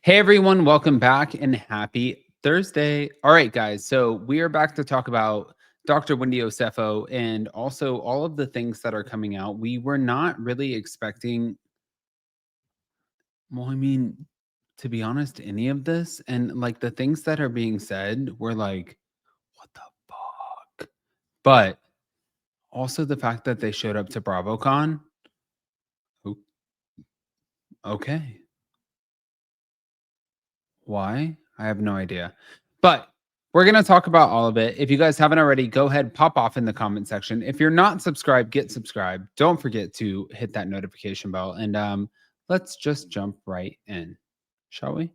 Hey everyone, welcome back and happy Thursday. All right, guys. So we are back to talk about Dr. Wendy Osefo and also all of the things that are coming out. We were not really expecting, well, I mean, to be honest, any of this. And like the things that are being said, we're like, what the fuck? But also the fact that they showed up to BravoCon. o- Okay. Why? I have no idea. But we're going to talk about all of it. If you guys haven't already, go ahead, pop off in the comment section. If you're not subscribed, get subscribed. Don't forget to hit that notification bell. And let's just jump right in, shall we?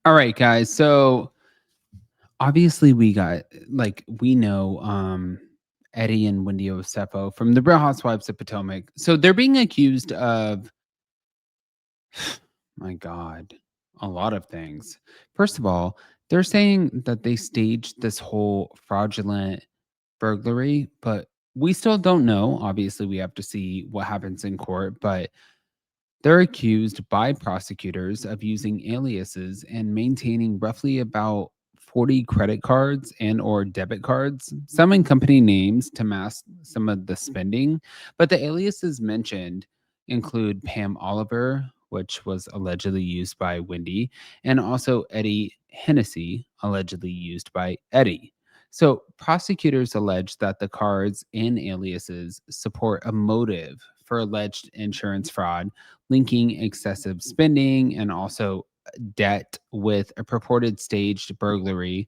All right, guys. So obviously we got we know Eddie and Wendy Osefo from the Real Housewives of Potomac. So they're being accused of my God, a lot of things. First of all, they're saying that they staged this whole fraudulent burglary, but we still don't know. Obviously, we have to see what happens in court, but they're accused by prosecutors of using aliases and maintaining roughly about 40 credit cards and or debit cards, some in company names to mask some of the spending, but the aliases mentioned include Pam Oliver, which was allegedly used by Wendy, and also Eddie Hennessy, allegedly used by Eddie. So prosecutors allege that the cards and aliases support a motive for alleged insurance fraud, linking excessive spending and also debt with a purported staged burglary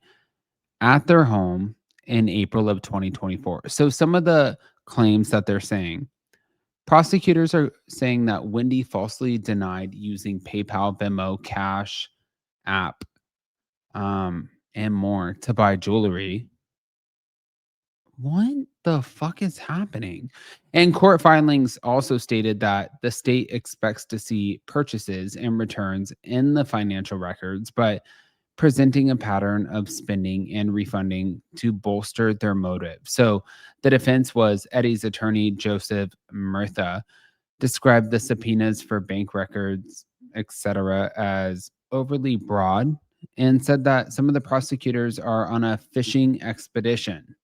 at their home in April of 2024. So some of the claims that they're saying, prosecutors are saying that Wendy falsely denied using PayPal, Venmo, Cash app, and more to buy jewelry. What the fuck is happening? And court filings also stated that the state expects to see purchases and returns in the financial records, but presenting a pattern of spending and refunding to bolster their motive. So the defense was Eddie's attorney, Joseph Murtha, described the subpoenas for bank records, etc., as overly broad and said that some of the prosecutors are on a fishing expedition.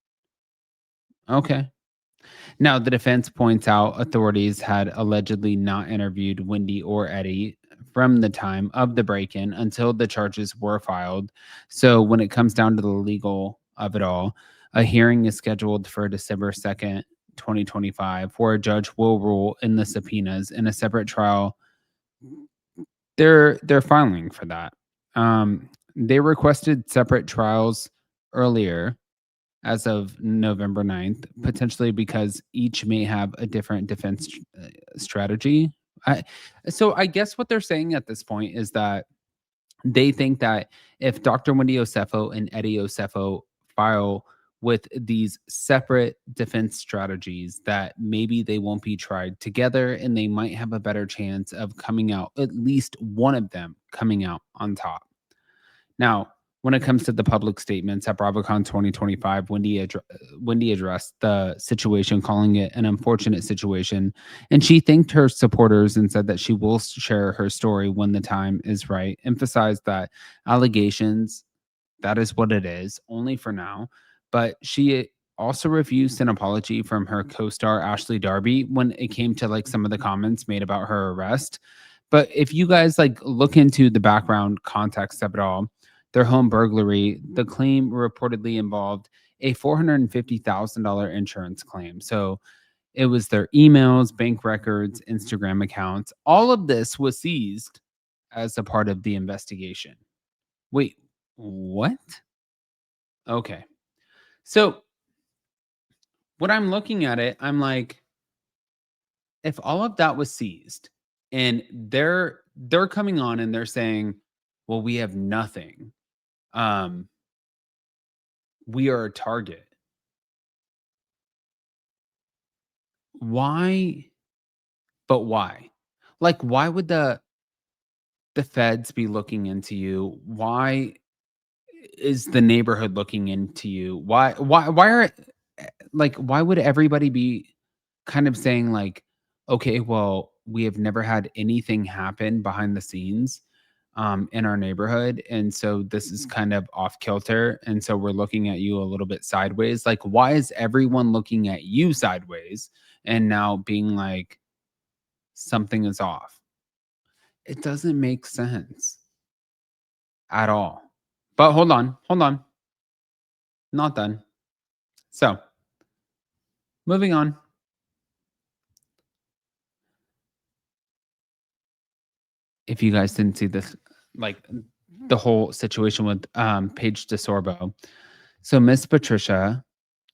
Okay. Now, the defense points out authorities had allegedly not interviewed Wendy or Eddie from the time of the break in until the charges were filed. So, when it comes down to the legal of it all, a hearing is scheduled for December 2nd, 2025, where a judge will rule in the subpoenas in a separate trial. They're filing for that. They requested separate trials earlier as of November 9th, potentially because each may have a different defense strategy. I, so I guess what they're saying at this point is that they think that if Dr. Wendy Osefo and Eddie Osefo file with these separate defense strategies, that maybe they won't be tried together and they might have a better chance of coming out, at least one of them coming out on top. Now, when it comes to the public statements at BravoCon 2025, Wendy addressed the situation, calling it an unfortunate situation. And she thanked her supporters and said that she will share her story when the time is right, emphasized that allegations, that is what it is, only for now. But she also refused an apology from her co-star Ashley Darby when it came to like some of the comments made about her arrest. But if you guys like look into the background context of it all, their home burglary, the claim reportedly involved a $450,000 insurance claim. So it was their emails, bank records, Instagram accounts. All of this was seized as a part of the investigation. Wait, what? Okay. So when I'm looking at it, I'm like, if all of that was seized and they're coming on and they're saying, well, we have nothing. Um, we are a target. Why? But why? Like, why would the feds be looking into you? Why is the neighborhood looking into you? Why are like, why would everybody be kind of saying like, "Okay, well, we have never had anything happen behind the scenes, in our neighborhood, and so this is kind of off kilter, and so we're looking at you a little bit sideways." Like, why is everyone looking at you sideways and now being like, "Something is off?" It doesn't make sense at all. But hold on, not done. So, moving on. If you guys didn't see this, like the whole situation with Paige DeSorbo. So Miss Patricia,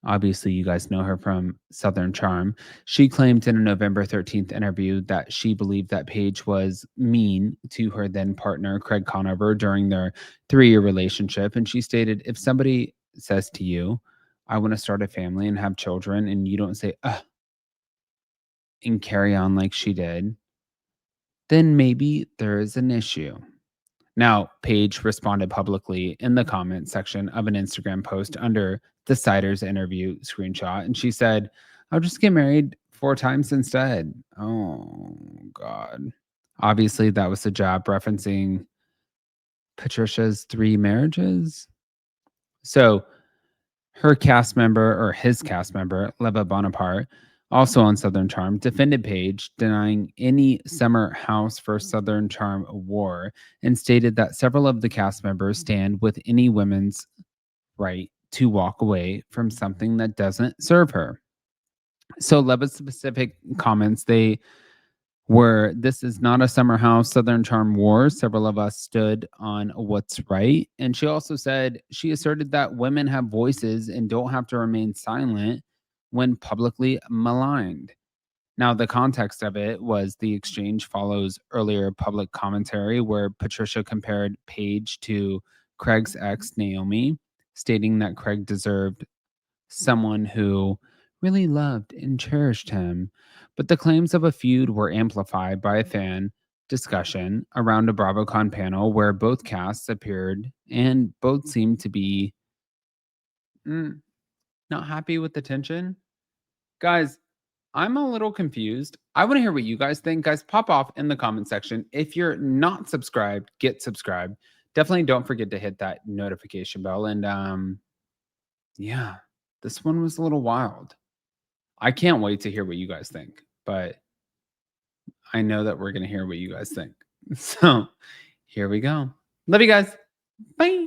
obviously you guys know her from Southern Charm. She claimed in a November 13th interview that she believed that Paige was mean to her then partner Craig Conover during their 3-year relationship. And she stated, if somebody says to you, I want to start a family and have children, and you don't say, ugh, and carry on like she did, then maybe there is an issue. Now, Paige responded publicly in the comment section of an Instagram post under the Siders interview screenshot, and she said, I'll just get married 4 times instead. Oh, God. Obviously, that was a jab referencing Patricia's 3 marriages. So, her cast member, or his cast member, Leva Bonaparte, also on Southern Charm, defended Paige, denying any Summer House for Southern Charm war, and stated that several of the cast members stand with any women's right to walk away from something that doesn't serve her. So Leva's specific comments, they where this is not a summer house Southern Charm war. Several of us stood on what's right. And she also said she asserted that women have voices and don't have to remain silent when publicly maligned. Now, the context of it was the exchange follows earlier public commentary where Patricia compared Paige to Craig's ex, Naomi, stating that Craig deserved someone who really loved and cherished him. But the claims of a feud were amplified by a fan discussion around a BravoCon panel where both casts appeared and both seemed to be mm, not happy with the tension. Guys, I'm a little confused. I want to hear what you guys think. Guys, pop off in the comment section. If you're not subscribed, get subscribed. Definitely don't forget to hit that notification bell. And yeah, this one was a little wild. I can't wait to hear what you guys think, but I know that we're going to hear what you guys think. So here we go. Love you guys. Bye.